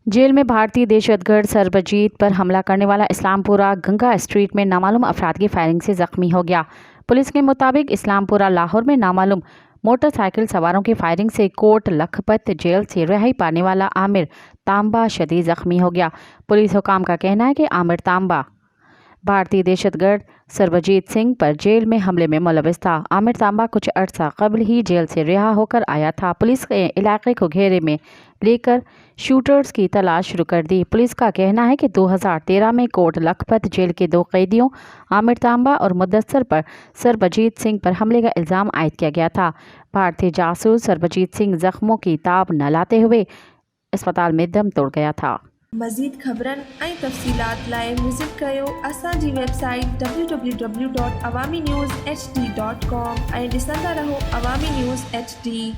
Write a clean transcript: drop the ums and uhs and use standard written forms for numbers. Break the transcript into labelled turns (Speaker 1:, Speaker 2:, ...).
Speaker 1: Jail में भारतीय दहशतगर्द सरबजीत पर हमला करने वाला इस्लामपुरा गंगा स्ट्रीट में नामालूम अफराद की फायरिंग से जख्मी हो गया। पुलिस के मुताबिक इस्लामपुरा लाहौर में नामालूम मोटरसाइकिल सवारों की फायरिंग से कोट लखपत जेल से रिहाई पाने वाला आमिर तांबा शदीद जख्मी हो गया। पुलिस हुकाम का कहना है कि आमिर तांबा भारतीय दहशतगर्द सरबजीत सिंह पर जेल में हमले में मुलविस था। आमिर तांबा कुछ अर्सा कबल ही जेल से रिहा होकर आया था। पुलिस ने इलाके को घेरे में लेकर शूटर्स की तलाश शुरू कर दी। पुलिस का कहना है कि 2013 में कोट लखपत जेल के 2 कैदियों आमिर तांबा और मुदस्सर पर सरबजीत सिंह पर हमले का इल्ज़ाम आयद किया गया था। भारतीय जासूस सरबजीत सिंह जख्मों की ताब न लाते हुए अस्पताल में दम तोड़ गया था।
Speaker 2: मज़ीद ख़बरनि ऐं तफ़सीलात लाइ विज़िट कयो असांजी वेबसाइट www.awamiNewsHD.com ऐं ॾिसंदा रहो अवामी न्यूज़ HD।